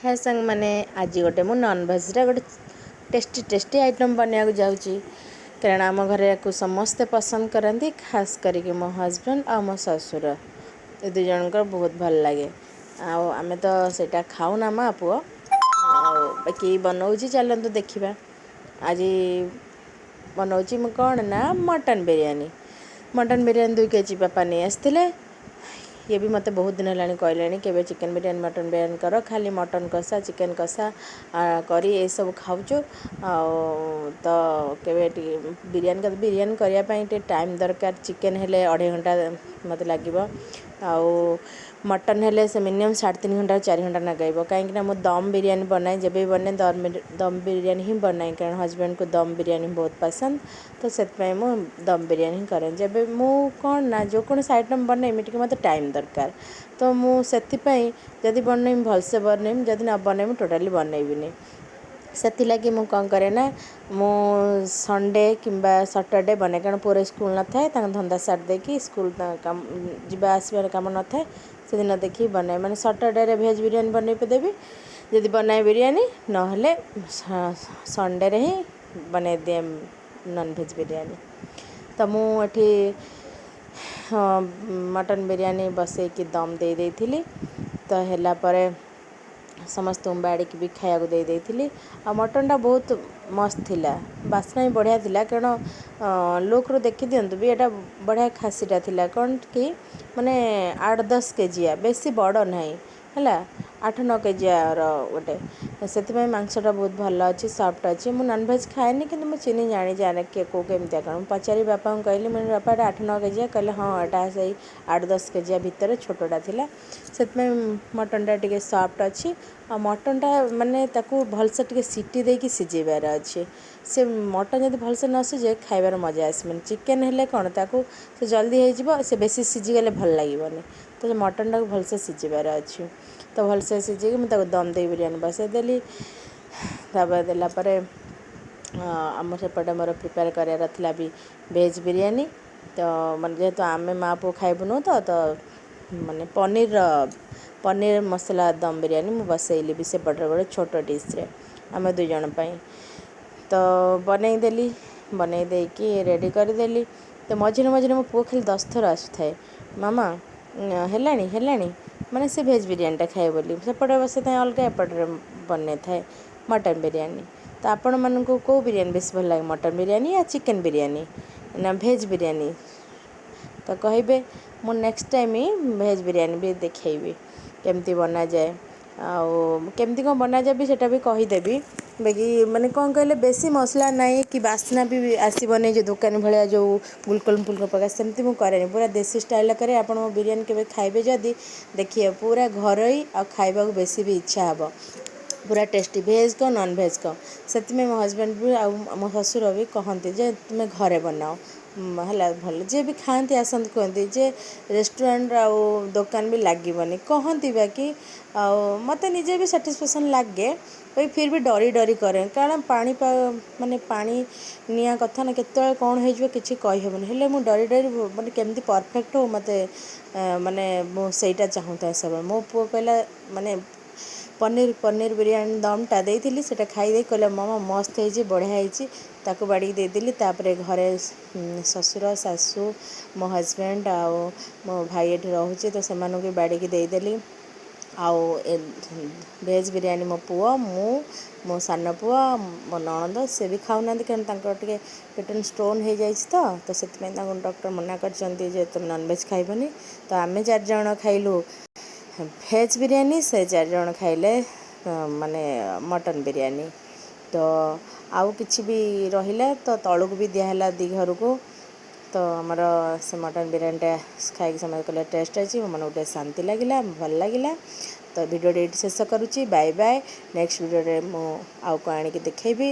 हाय संग मैंने आज गोटे मु नॉनवेज गोटे टेस्टी टेस्टी आइटम बनाया जाऊँगी कारण आम घर को समस्ते पसंद करती खास करके मो हजबैंड आ मो ससुर ये दुई जनकर बहुत भल लगे आम तो सेटा खाऊना माँ पुओ बाकी बनाऊँ चलतु देखा आज बनाऊँ मु कौन ना मटन बिरयानी 2 केजी बापा नहीं आसते ये भी मत बहुत दिन है कहले के चिकेन बिरयानी मटन बिरयानी कर खाली मटन कषा चिकेन कषा करी ये सब खाऊँ तो के बिरयानी करने टाइम दरकार चिकेन हेले 2.5 घंटा मत लगे मटन हेले से मिनिमम 3.5 घंटा 4 घंटा लगे कहीं मु दम बिरयानी बनाए जब भी बने दम बिरयानी ही बनाए कारण हजबैंड को दम बिरयानी बहुत पसंद तो से मु दम बिरयानी करें जब मु कौन ना जो कौन आइटम बनईमी टी मत टाइम दरकार तो मुझे जदि बनईमी भलसे बनईमी जदि न बनईमी टोटाली बनईबिनी से लगी मु कौन करे ना मु संडे किंबा सैटरडे बने कारण पूरे स्कूल न थाए धंदा सार देकी स्कूल काम जावा आसबार काम न थाए से दिन देखिए बनाए मैंने सैटरडे भेज बिरयानी बनई देवी जदि बनाए बिरयानी नहले संडे रे ही बना दिए नॉन भेज बिरयानी तो मुझे मटन बिरयानी बसैकी दम दे देइथिली तो हैला परे समस्त बाड़ी की भी खाया दे देइथिली आ मटनटा बहुत मस्त थिला बास्ना भी बढ़िया थिला कारण लोक रो देखि दियंतु भी एटा बढ़िया खासीटा थिला कौन कि माने 8-10 केजिया बेसी बड़ नहीं है 8-9 केजिया गोटे से मांसटा बहुत भल अच्छी सॉफ्ट अच्छी मुझे नॉनवेज खाएनी कि मुझे चिन्ह जानी जाने के कौ केमती कौन पचारि बापा को कहली मैंने बापा 8-9 केजिया कहले हाँ यहाँ से 8-10 केजिया भितर छोटा थिला से मटनटा टे सॉफ्ट अच्छी आ मटनटा माने ताकू भलसे टे सीटी देकी सिझेबार अच्छे से मटन जब भलसे न सिझे खाइबार मजा आसबनी चिकेन हेले कौन ताकू से जल्दी हो से बेसी सिझीगले भल लगे तो मटनटा को भलसे सिझेबार अच्छे तो भलसे सिझे मुझे दम दे बिरयानी बसई देली देलापर आम सेपटे मोर प्रिपेयर करार था भी वेज बिरयानी तो मैं जेहेतु आम माँ पु खाइबुनु तो माने पनीर मसला दम बिरयानी मुझे बसैली भी सेपटे गोटे छोट डिश्रे आम 2 जन तो बनई देकी रेडी करदेली तो मझे मझे मो पुओ खाली 10 थर आसुए मामा है माने से भेज बिरयानीटा खाए बोली सेपटे बस अलग एपटे बन थाए मटन बिरयानी तो आपण मानू कौ बिरयानी बेस भल लगे मटन बिरयानी या चिकेन बिरयानी ना भेज बिरयानी तो कहे मु नेक्स्ट टाइम भेज बिरयानी भी देखी केमती बना जाए केमती कौन बना जाए भी सेटा भी कहीदेवी बाकी माने कौन कहले बेसी मसला नहीं कि बास्ना भी आसबनी जो दुकानी भाया जो गुलकुल पका सेमती मुझे कैनि पूरा देसी स्टाइल करे आप बिरयानी के खाइबे जदि देखिए पूरा घर ही आ खाइबा बेसी भी इच्छा हे पूरा टेस्टी भेज को नॉन भेज को से मो हजबैंड भी आ मो ससुर भी कहते जे तुम्हें घरे बनाओ है भल जे भी खाती आसत कहते जे रेस्टोरेंट आ दुकान भी लगे कहती बाकी मत निजे भी साटिस्फैक्शन लगे भाई फिर भी डरी करें कारण पानी माने पानी निया कथा ना केत कौन हो कि कहीहबन हेले मुझे डरी माने केमती परफेक्ट हो मत माने मुझे चाहूता सब मो पु कहला माने पनीर बिरयानी दमटा देती से खाई कहले मामा मस्त हो बढ़िया होता बाड़ी देदेली तापर घरे ससुर सासू मो हजबैंड आ मो भाई ये रोचे तो से बाड़ी की देदेली आउ भेज बिरयानी मो पुओ मो सान पुओ मो नणंद से भी खाऊना कारण टे पेटन स्टोन हो जाए तो से डॉक्टर मना कर तुम नॉनवेज खाइबनी तो आम 4 जन खाइलु भेज बिरयानी से 4 जन खाइले माने मटन बिरयानी तो आउ किछि भी रहिला तो तलू भी दिहला 2 घर को तो आमर से मटन बिरयानीटा खाई समय कहले टेस्ट अच्छी मन गोटे शांति लगिला भल लगिला तो वीडियो शेष करुच्ची बाय बाय नेक्स्ट वीडियो मु आउ को आनिक देखैबी।